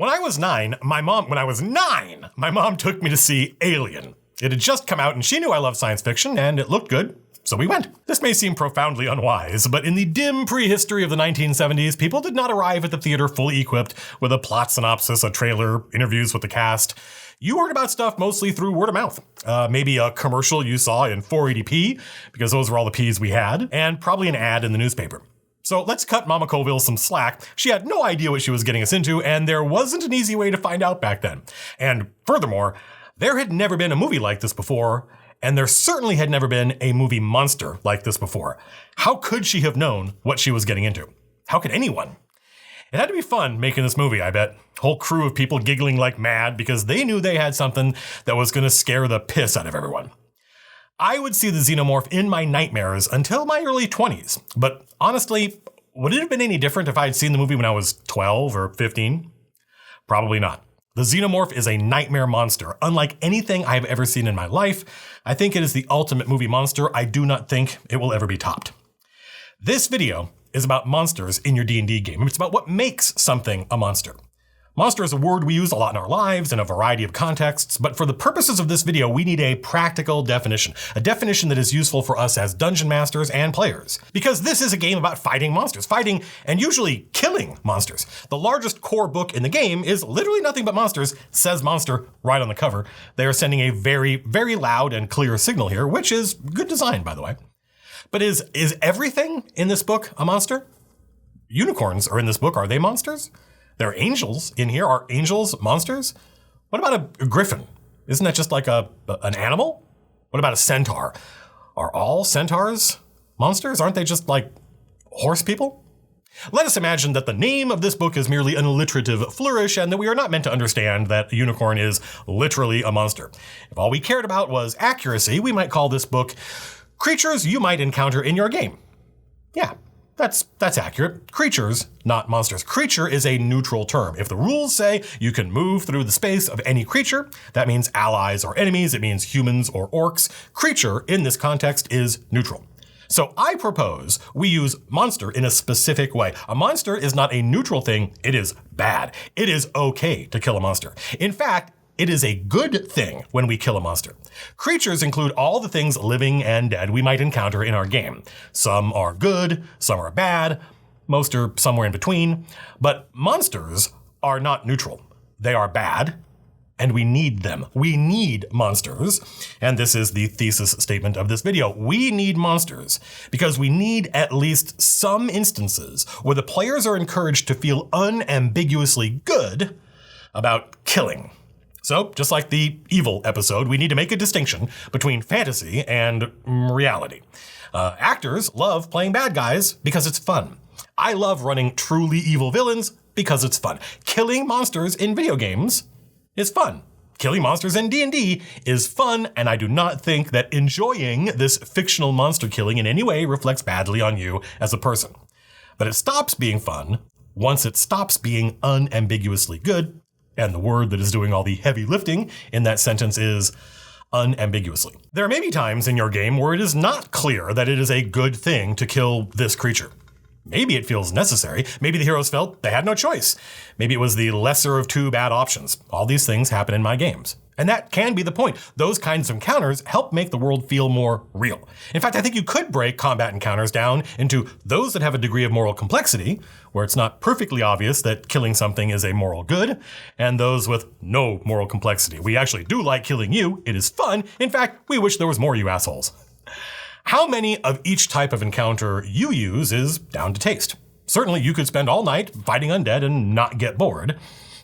When I was nine, my mom took me to see Alien. It had just come out and she knew I loved science fiction and it looked good, so we went. This may seem profoundly unwise, but in the dim prehistory of the 1970s, people did not arrive at the theater fully equipped with a plot synopsis, a trailer, interviews with the cast. You heard about stuff mostly through word of mouth. Maybe a commercial you saw in 480p, because those were all the Ps we had, and probably an ad in the newspaper. So let's cut Mama Colville some slack. She had no idea what she was getting us into, and there wasn't an easy way to find out back then. And furthermore, there had never been a movie like this before, and there certainly had never been a movie monster like this before. How could she have known what she was getting into? How could anyone? It had to be fun making this movie, I bet. Whole crew of people giggling like mad because they knew they had something that was going to scare the piss out of everyone. I would see the xenomorph in my nightmares until my early 20s. But honestly, would it have been any different if I had seen the movie when I was 12 or 15? Probably not. The xenomorph is a nightmare monster, unlike anything I've ever seen in my life. I think it is the ultimate movie monster. I do not think it will ever be topped. This video is about monsters in your D&D game. It's about what makes something a monster. Monster is a word we use a lot in our lives in a variety of contexts, but for the purposes of this video, we need a practical definition, a definition that is useful for us as dungeon masters and players. Because this is a game about fighting monsters, fighting and usually killing monsters. The largest core book in the game is literally nothing but monsters, says monster right on the cover. They are sending a very, very loud and clear signal here, which is good design, by the way. But is everything in this book a monster? Unicorns are in this book. Are they monsters? There are angels in here. Are angels monsters? What about a griffin? Isn't that just like an animal? What about a centaur? Are all centaurs monsters? Aren't they just like horse people? Let us imagine that the name of this book is merely an alliterative flourish and that we are not meant to understand that a unicorn is literally a monster. If all we cared about was accuracy, we might call this book Creatures You Might Encounter in Your Game. Yeah. That's accurate. Creatures, not monsters. Creature is a neutral term. If the rules say you can move through the space of any creature, that means allies or enemies, it means humans or orcs. Creature in this context is neutral. So I propose we use monster in a specific way. A monster is not a neutral thing, it is bad. It is okay to kill a monster. In fact, it is a good thing when we kill a monster. Creatures include all the things living and dead we might encounter in our game. Some are good, some are bad, most are somewhere in between. But monsters are not neutral. They are bad, and we need them. We need monsters. And this is the thesis statement of this video. We need monsters because we need at least some instances where the players are encouraged to feel unambiguously good about killing. So, just like the evil episode, we need to make a distinction between fantasy and reality. Actors love playing bad guys because it's fun. I love running truly evil villains because it's fun. Killing monsters in video games is fun. Killing monsters in D&D is fun, and I do not think that enjoying this fictional monster killing in any way reflects badly on you as a person. But it stops being fun once it stops being unambiguously good. And the word that is doing all the heavy lifting in that sentence is unambiguously. There may be times in your game where it is not clear that it is a good thing to kill this creature. Maybe it feels necessary. Maybe the heroes felt they had no choice. Maybe it was the lesser of two bad options. All these things happen in my games. And that can be the point. Those kinds of encounters help make the world feel more real. In fact, I think you could break combat encounters down into those that have a degree of moral complexity, where it's not perfectly obvious that killing something is a moral good, and those with no moral complexity. We actually do like killing you. It is fun. In fact, we wish there was more you assholes. How many of each type of encounter you use is down to taste. Certainly, you could spend all night fighting undead and not get bored.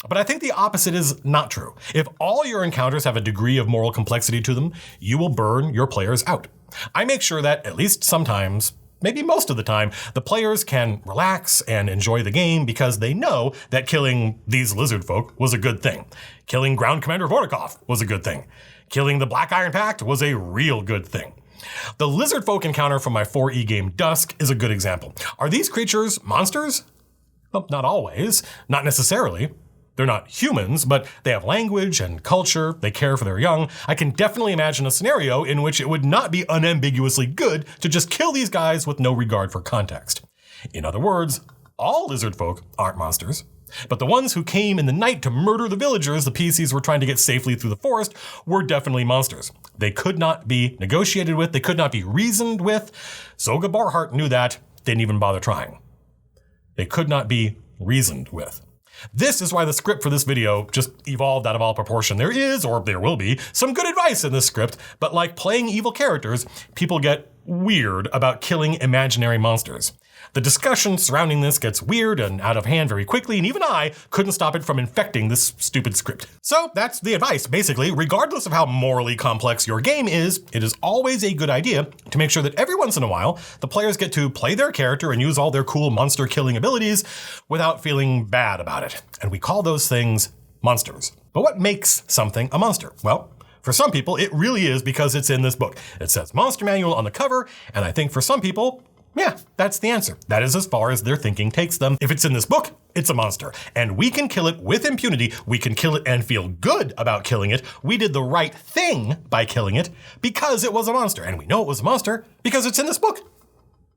But I think the opposite is not true. If all your encounters have a degree of moral complexity to them, you will burn your players out. I make sure that, at least sometimes, maybe most of the time, the players can relax and enjoy the game because they know that killing these lizard folk was a good thing. Killing Ground Commander Vortikov was a good thing. Killing the Black Iron Pact was a real good thing. The lizard folk encounter from my 4E game Tusk is a good example. Are these creatures monsters? Well, not always, not necessarily. They're not humans, but they have language and culture, they care for their young. I can definitely imagine a scenario in which it would not be unambiguously good to just kill these guys with no regard for context. In other words, all lizard folk aren't monsters. But the ones who came in the night to murder the villagers the PCs were trying to get safely through the forest were definitely monsters. They could not be negotiated with, they could not be reasoned with. Soga Barhart knew that, didn't even bother trying. They could not be reasoned with. This is why the script for this video just evolved out of all proportion. There is, or there will be, some good advice in this script, but like playing evil characters, people get weird about killing imaginary monsters. The discussion surrounding this gets weird and out of hand very quickly, and even I couldn't stop it from infecting this stupid script. So that's the advice. Basically, regardless of how morally complex your game is, it is always a good idea to make sure that every once in a while, the players get to play their character and use all their cool monster killing abilities without feeling bad about it. And we call those things monsters. But what makes something a monster? Well, for some people, it really is because it's in this book. It says Monster Manual on the cover, and I think for some people, yeah, that's the answer. That is as far as their thinking takes them. If it's in this book, it's a monster. And we can kill it with impunity. We can kill it and feel good about killing it. We did the right thing by killing it because it was a monster. And we know it was a monster because it's in this book.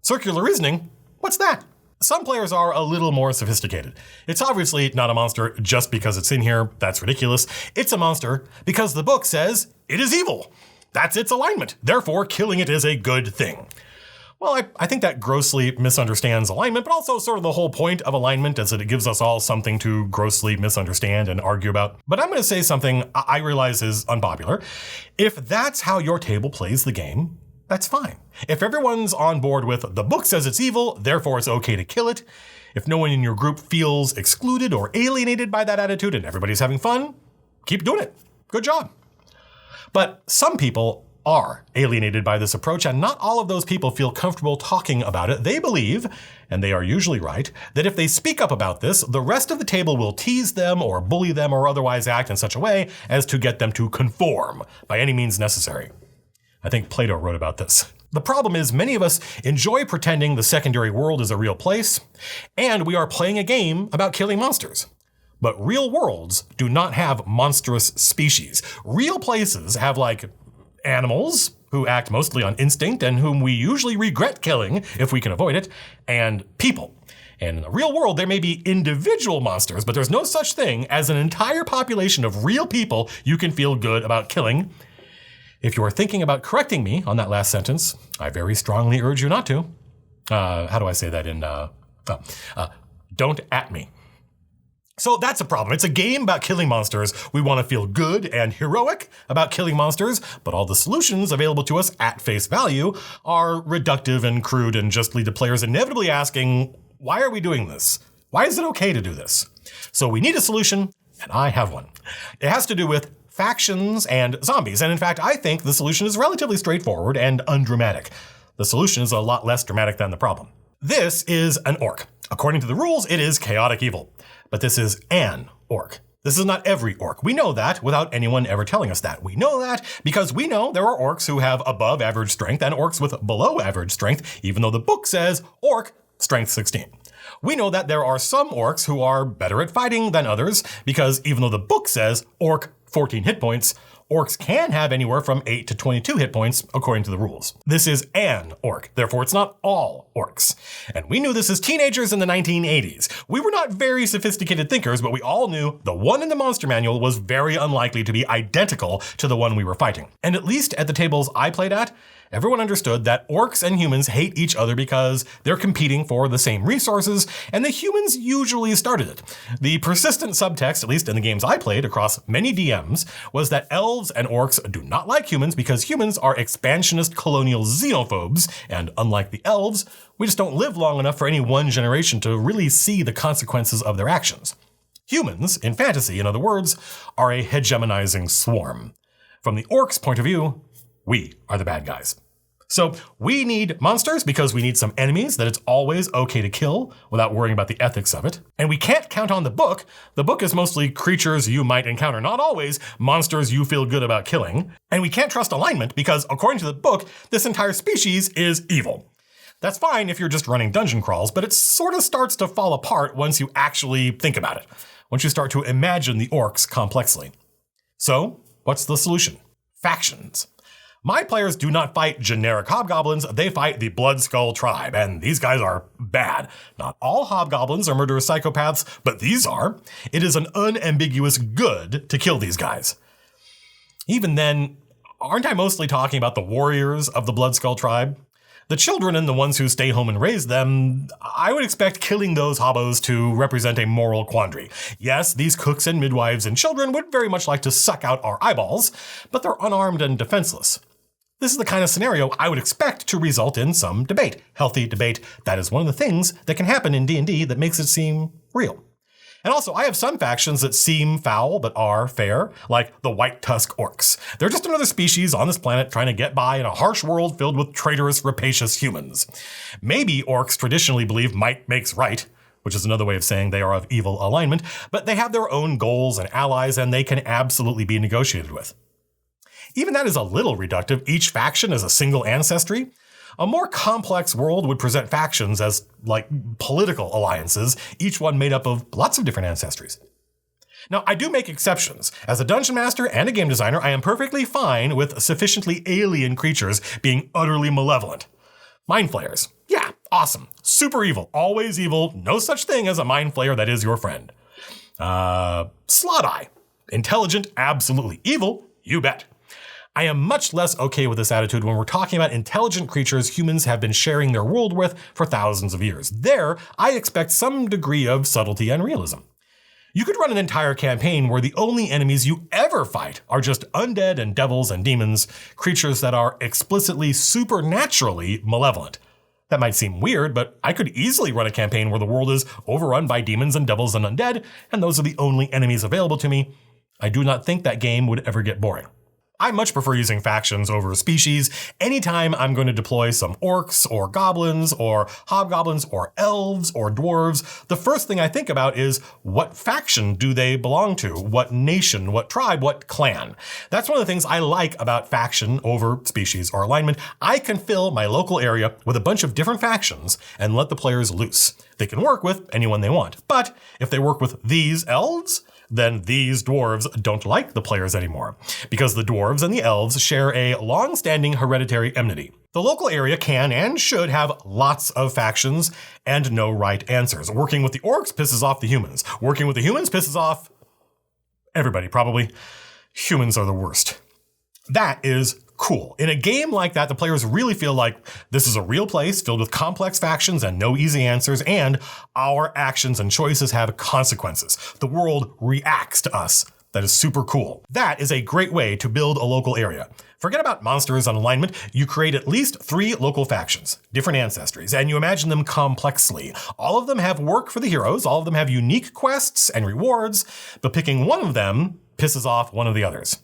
Circular reasoning, what's that? Some players are a little more sophisticated. It's obviously not a monster just because it's in here. That's ridiculous. It's a monster because the book says it is evil. That's its alignment. Therefore, killing it is a good thing. Well, I think that grossly misunderstands alignment, but also sort of the whole point of alignment is that it gives us all something to grossly misunderstand and argue about. But I'm going to say something I realize is unpopular. If that's how your table plays the game, that's fine. If everyone's on board with the book says it's evil, therefore it's okay to kill it. If no one in your group feels excluded or alienated by that attitude and everybody's having fun, keep doing it. Good job. But some people are alienated by this approach, and not all of those people feel comfortable talking about it. They believe, and they are usually right, that if they speak up about this, the rest of the table will tease them or bully them or otherwise act in such a way as to get them to conform by any means necessary. I think Plato wrote about this. The problem is many of us enjoy pretending the secondary world is a real place, and we are playing a game about killing monsters. But real worlds do not have monstrous species. Real places have like animals who act mostly on instinct and whom we usually regret killing if we can avoid it, and people. And in the real world, there may be individual monsters, but there's no such thing as an entire population of real people you can feel good about killing. If you are thinking about correcting me on that last sentence, I very strongly urge you not to. How do I say that in, don't at me. So that's a problem. It's a game about killing monsters. We want to feel good and heroic about killing monsters, but all the solutions available to us at face value are reductive and crude and just lead to players inevitably asking, why are we doing this? Why is it okay to do this? So we need a solution, and I have one. It has to do with factions and zombies, and in fact, I think the solution is relatively straightforward and undramatic. The solution is a lot less dramatic than the problem. This is an orc. According to the rules, it is chaotic evil. But this is an orc. This is not every orc. We know that without anyone ever telling us that. We know that because we know there are orcs who have above average strength and orcs with below average strength, even though the book says orc strength 16. We know that there are some orcs who are better at fighting than others because even though the book says orc 14 hit points, orcs can have anywhere from 8 to 22 hit points according to the rules. This is an orc, therefore it's not all orcs. And we knew this as teenagers in the 1980s. We were not very sophisticated thinkers, but we all knew the one in the monster manual was very unlikely to be identical to the one we were fighting. And at least at the tables I played at, everyone understood that orcs and humans hate each other because they're competing for the same resources, and the humans usually started it. The persistent subtext, at least in the games I played across many DMs, was that elves and orcs do not like humans because humans are expansionist colonial xenophobes, and unlike the elves, we just don't live long enough for any one generation to really see the consequences of their actions. Humans, in fantasy, in other words, are a hegemonizing swarm. From the orcs' point of view, we are the bad guys. So we need monsters because we need some enemies that it's always okay to kill without worrying about the ethics of it. And we can't count on the book. The book is mostly creatures you might encounter, not always monsters you feel good about killing. And we can't trust alignment because according to the book, this entire species is evil. That's fine if you're just running dungeon crawls, but it sort of starts to fall apart once you actually think about it, once you start to imagine the orcs complexly. So what's the solution? Factions. My players do not fight generic hobgoblins, they fight the Bloodskull tribe, and these guys are bad. Not all hobgoblins are murderous psychopaths, but these are. It is an unambiguous good to kill these guys. Even then, aren't I mostly talking about the warriors of the Bloodskull tribe? The children and the ones who stay home and raise them, I would expect killing those hobbos to represent a moral quandary. Yes, these cooks and midwives and children would very much like to suck out our eyeballs, but they're unarmed and defenseless. This is the kind of scenario I would expect to result in some debate. Healthy debate. That is one of the things that can happen in D&D that makes it seem real. And also, I have some factions that seem foul but are fair, like the White Tusk Orcs. They're just another species on this planet trying to get by in a harsh world filled with traitorous, rapacious humans. Maybe orcs traditionally believe might makes right, which is another way of saying they are of evil alignment, but they have their own goals and allies, and they can absolutely be negotiated with. Even that is a little reductive. Each faction is a single ancestry. A more complex world would present factions as, like, political alliances, each one made up of lots of different ancestries. Now, I do make exceptions. As a dungeon master and a game designer, I am perfectly fine with sufficiently alien creatures being utterly malevolent. Mind flayers. Yeah, awesome. Super evil. Always evil. No such thing as a mind flayer that is your friend. Slot Eye. Intelligent, absolutely evil. You bet. I am much less okay with this attitude when we're talking about intelligent creatures humans have been sharing their world with for thousands of years. There, I expect some degree of subtlety and realism. You could run an entire campaign where the only enemies you ever fight are just undead and devils and demons, creatures that are explicitly supernaturally malevolent. That might seem weird, but I could easily run a campaign where the world is overrun by demons and devils and undead, and those are the only enemies available to me. I do not think that game would ever get boring. I much prefer using factions over species. Anytime I'm going to deploy some orcs or goblins or hobgoblins or elves or dwarves, the first thing I think about is what faction do they belong to? What nation, what tribe, what clan? That's one of the things I like about faction over species or alignment. I can fill my local area with a bunch of different factions and let the players loose. They can work with anyone they want. But if they work with these elves, then these dwarves don't like the players anymore, because the dwarves and the elves share a long-standing hereditary enmity. The local area can and should have lots of factions and no right answers. Working with the orcs pisses off the humans. Working with the humans pisses off everybody, probably. Humans are the worst. That is cool. In a game like that, the players really feel like this is a real place filled with complex factions and no easy answers, and our actions and choices have consequences. The world reacts to us. That is super cool. That is a great way to build a local area. Forget about monsters and alignment. You create at least 3 local factions, different ancestries, and you imagine them complexly. All of them have work for the heroes. All of them have unique quests and rewards, but picking one of them pisses off one of the others.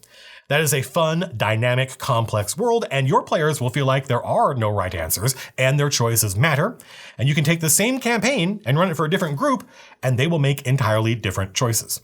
That is a fun, dynamic, complex world, and your players will feel like there are no right answers and their choices matter. And you can take the same campaign and run it for a different group, and they will make entirely different choices.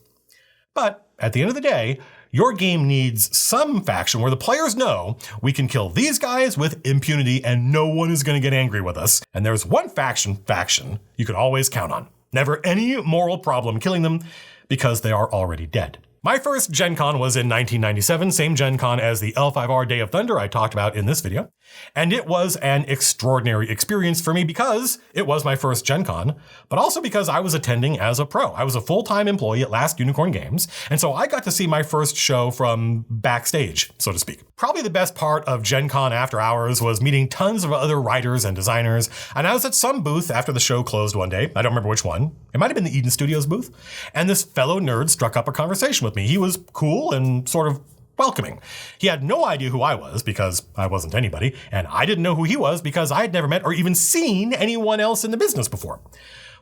But at the end of the day, your game needs some faction where the players know we can kill these guys with impunity and no one is going to get angry with us. And there's one faction you can always count on. Never any moral problem killing them because they are already dead. My first Gen Con was in 1997, same Gen Con as the L5R Day of Thunder I talked about in this video. And it was an extraordinary experience for me because it was my first Gen Con, but also because I was attending as a pro. I was a full-time employee at Last Unicorn Games, and so I got to see my first show from backstage, so to speak. Probably the best part of Gen Con after hours was meeting tons of other writers and designers, and I was at some booth after the show closed one day. I don't remember which one. It might have been the Eden Studios booth, and this fellow nerd struck up a conversation with me. He was cool and sort of welcoming. He had no idea who I was because I wasn't anybody, and I didn't know who he was because I had never met or even seen anyone else in the business before.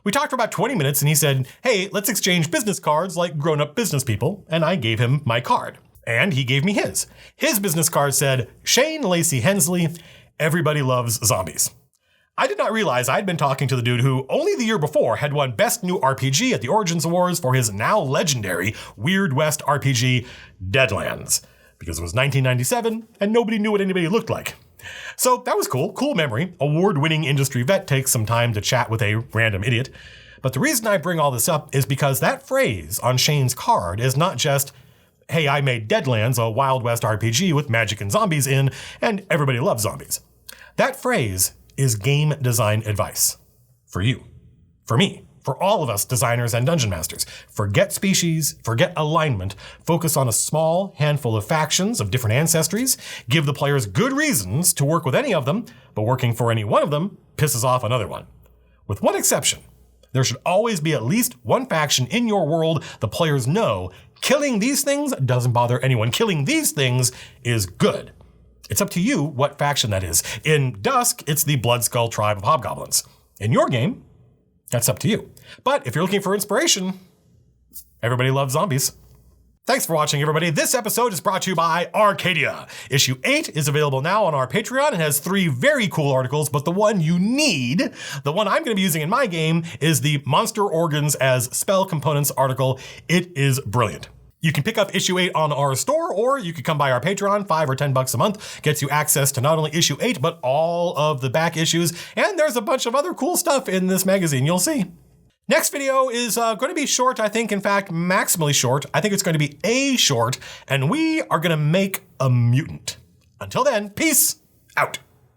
We talked for about 20 minutes and he said, "Hey, let's exchange business cards like grown-up business people," and I gave him my card. And he gave me his. His business card said, "Shane Lacey Hensley, everybody loves zombies." I did not realize I'd been talking to the dude who only the year before had won Best New RPG at the Origins Awards for his now legendary Weird West RPG, Deadlands, because it was 1997 and nobody knew what anybody looked like. So that was cool. Cool memory. Award-winning industry vet takes some time to chat with a random idiot. But the reason I bring all this up is because that phrase on Shane's card is not just hey, I made Deadlands, a Wild West RPG with magic and zombies in, and everybody loves zombies. That phrase is game design advice. For you, for me, for all of us designers and dungeon masters. Forget species, forget alignment, focus on a small handful of factions of different ancestries, give the players good reasons to work with any of them, but working for any one of them pisses off another one. With one exception, there should always be at least one faction in your world the players know killing these things doesn't bother anyone. Killing these things is good. It's up to you what faction that is. In Tusk, it's the Bloodskull tribe of hobgoblins. In your game, that's up to you. But if you're looking for inspiration, everybody loves zombies. Thanks for watching, everybody. This episode is brought to you by Arcadia. Issue 8 is available now on our Patreon. It has 3 very cool articles, but the one you need, the one I'm going to be using in my game, is the Monster Organs as Spell Components article. It is brilliant. You can pick up issue 8 on our store, or you could come by our Patreon. $5 or $10 a month gets you access to not only issue 8, but all of the back issues. And there's a bunch of other cool stuff in this magazine, you'll see. Next video is going to be short, I think. In fact, maximally short. I think it's going to be a short, and we are going to make a mutant. Until then, peace out.